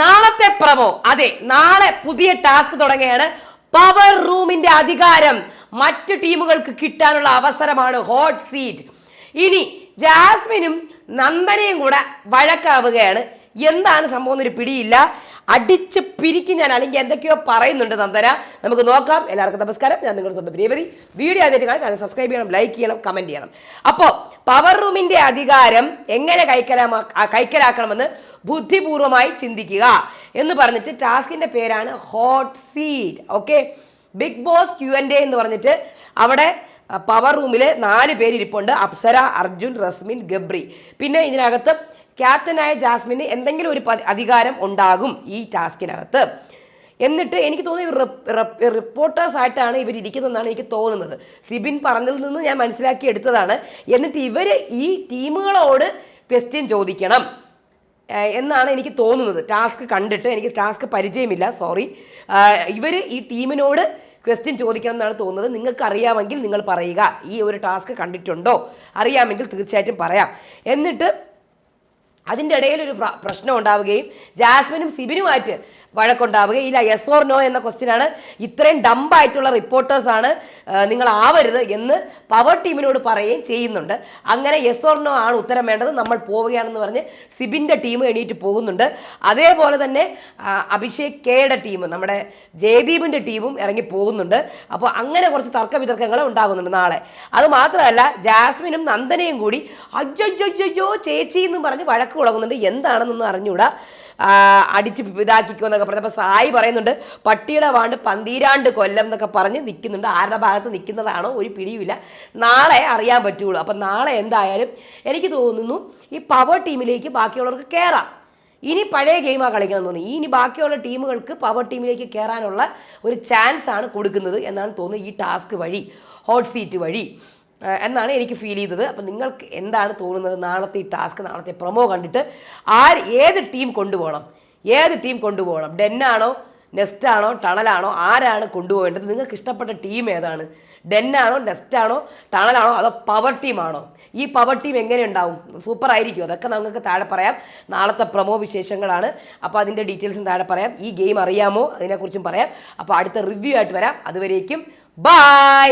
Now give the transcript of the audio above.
നാളത്തെ പ്രമോ, അതെ, നാളെ പുതിയ ടാസ്ക് തുടങ്ങുകയാണ്. പവർ റൂമിന്റെ അധികാരം മറ്റു ടീമുകൾക്ക് കിട്ടാനുള്ള അവസരമാണ്. Hot seat. ഇനി ജാസ്മിനും നന്ദനയും കൂടെ വഴക്കാവുകയാണ്. എന്താണ് സംഭവം എന്നൊരു പിടിയില്ല. അടിച്ച് പിരിക്കും ഞാൻ, അല്ലെങ്കിൽ എന്തൊക്കെയോ പറയുന്നുണ്ട് നന്ദന. നമുക്ക് നോക്കാം. എല്ലാവർക്കും നമസ്കാരം, ഞാൻ നിങ്ങളുടെ സ്വന്തം പ്രിയവതി. വീഡിയോ ആദ്യമായിട്ട് കാണാൻ ചാനൽ സബ്സ്ക്രൈബ് ചെയ്യണം, ലൈക്ക് ചെയ്യണം, കമന്റ് ചെയ്യണം. അപ്പോൾ പവർ റൂമിന്റെ അധികാരം എങ്ങനെ കൈക്കലാക്കണമെന്ന് ബുദ്ധിപൂർവമായി ചിന്തിക്കുക എന്ന് പറഞ്ഞിട്ട് ടാസ്കിന്റെ പേരാണ് hot seat. Okay, Bigg Boss Q&A എന്ന് പറഞ്ഞിട്ട് അവിടെ പവർ റൂമിൽ 4 പേര് ഇരിപ്പുണ്ട്. അപ്സര, അർജുൻ, റസ്മിൻ, ഗബ്രി. പിന്നെ ഇതിനകത്ത് ക്യാപ്റ്റനായ ജാസ്മിന് എന്തെങ്കിലും ഒരു അധികാരം ഉണ്ടാകും ഈ ടാസ്കിനകത്ത്. എന്നിട്ട് എനിക്ക് തോന്നുന്നു റിപ്പോർട്ടേഴ്സ് ആയിട്ടാണ് ഇവർ ഇരിക്കുന്നതെന്നാണ് എനിക്ക് തോന്നുന്നത്. സിബിൻ പറഞ്ഞതിൽ നിന്ന് ഞാൻ മനസ്സിലാക്കി എടുത്തതാണ്. എന്നിട്ട് ഇവർ ഈ ടീമുകളോട് ക്വസ്റ്റ്യൻ ചോദിക്കണം എന്നാണ് എനിക്ക് തോന്നുന്നത്. ടാസ്ക് കണ്ടിട്ട്, എനിക്ക് ടാസ്ക് പരിചയമില്ല, സോറി. ഇവർ ഈ ടീമിനോട് ക്വസ്റ്റ്യൻ ചോദിക്കണം എന്നാണ് തോന്നുന്നത്. നിങ്ങൾക്ക് അറിയാമെങ്കിൽ നിങ്ങൾ പറയുക. ഈ ഒരു ടാസ്ക് കണ്ടിട്ടുണ്ടോ? അറിയാമെങ്കിൽ തീർച്ചയായിട്ടും പറയാം. എന്നിട്ട് അതിൻ്റെ ഇടയിൽ ഒരു പ്രശ്നം ഉണ്ടാവുകയും ജാസ്മിനും സിബിനുമായിട്ട് വഴക്കുണ്ടാവുകയും ഇല്ല. യെസ് ഓർ നോ എന്ന ക്വസ്റ്റ്യനാണ്. ഇത്രയും ഡംബായിട്ടുള്ള റിപ്പോർട്ടേഴ്സാണ്, നിങ്ങൾ ആവരുത് എന്ന് പവർ ടീമിനോട് പറയുകയും ചെയ്യുന്നുണ്ട്. അങ്ങനെ യെസ് ഓർ നോ ആണ് ഉത്തരം വേണ്ടത്, നമ്മൾ പോവുകയാണെന്ന് പറഞ്ഞ് സിബിൻ്റെ ടീം എണീറ്റ് പോകുന്നുണ്ട്. അതേപോലെ തന്നെ അഭിഷേക് കെയുടെ ടീം, നമ്മുടെ ജയദീപിൻ്റെ ടീമും ഇറങ്ങി പോകുന്നുണ്ട്. അപ്പോൾ അങ്ങനെ കുറച്ച് തർക്ക വിതർക്കങ്ങൾ ഉണ്ടാകുന്നുണ്ട് നാളെ. അത് മാത്രമല്ല, ജാസ്മിനും നന്ദനയും കൂടി അയ്യോ ചേച്ചി എന്ന് പറഞ്ഞ് വഴക്ക് തുടങ്ങുന്നുണ്ട്. എന്താണെന്നൊന്നും അറിഞ്ഞൂടാ. അടിച്ച് ഇതാക്കിക്കോ എന്നൊക്കെ പറഞ്ഞപ്പോൾ സായി പറയുന്നുണ്ട് പട്ടിയുടെ വാണ്ട് 12 കൊല്ലം എന്നൊക്കെ പറഞ്ഞ് നിൽക്കുന്നുണ്ട്. ആരുടെ ഭാഗത്ത് നിൽക്കുന്നതാണോ ഒരു പിടിയുമില്ല. നാളെ അറിയാൻ പറ്റുള്ളൂ. അപ്പം നാളെ എന്തായാലും എനിക്ക് തോന്നുന്നു ഈ പവർ ടീമിലേക്ക് ബാക്കിയുള്ളവർക്ക് കയറാം. ഇനി പഴയ ഗെയിമാണ് കളിക്കണം തോന്നി. ഇനി ബാക്കിയുള്ള ടീമുകൾക്ക് പവർ ടീമിലേക്ക് കയറാനുള്ള ഒരു ചാൻസ് ആണ് കൊടുക്കുന്നത് എന്നാണ് തോന്നുന്നത്, ഈ ടാസ്ക് വഴി, ഹോട്ട് സീറ്റ് വഴി എന്നാണ് എനിക്ക് ഫീൽ ചെയ്തത്. അപ്പം നിങ്ങൾക്ക് എന്താണ് തോന്നുന്നത്? നാളത്തെ ഈ ടാസ്ക്, നാളത്തെ പ്രൊമോ കണ്ടിട്ട് ഏത് ടീം കൊണ്ടുപോകണം? ഡെന്നാണോ, നെസ്റ്റാണോ, ടണലാണോ? ആരാണ് കൊണ്ടുപോകേണ്ടത്? നിങ്ങൾക്ക് ഇഷ്ടപ്പെട്ട ടീം ഏതാണ്? ഡെന്നാണോ, നെസ്റ്റാണോ, ടണലാണോ, അതോ പവർ ടീമാണോ? ഈ പവർ ടീം എങ്ങനെ ഉണ്ടാവും? സൂപ്പർ ആയിരിക്കും. അതൊക്കെ നിങ്ങൾക്ക് താഴെ പറയാം. നാളത്തെ പ്രൊമോ വിശേഷങ്ങളാണ്. അപ്പോൾ അതിൻ്റെ ഡീറ്റെയിൽസും താഴെ പറയാം. ഈ ഗെയിം അറിയാമോ അതിനെക്കുറിച്ചും പറയാം. അപ്പോൾ അടുത്ത റിവ്യൂ ആയിട്ട് വരാം. അതുവരേക്കും ബൈ.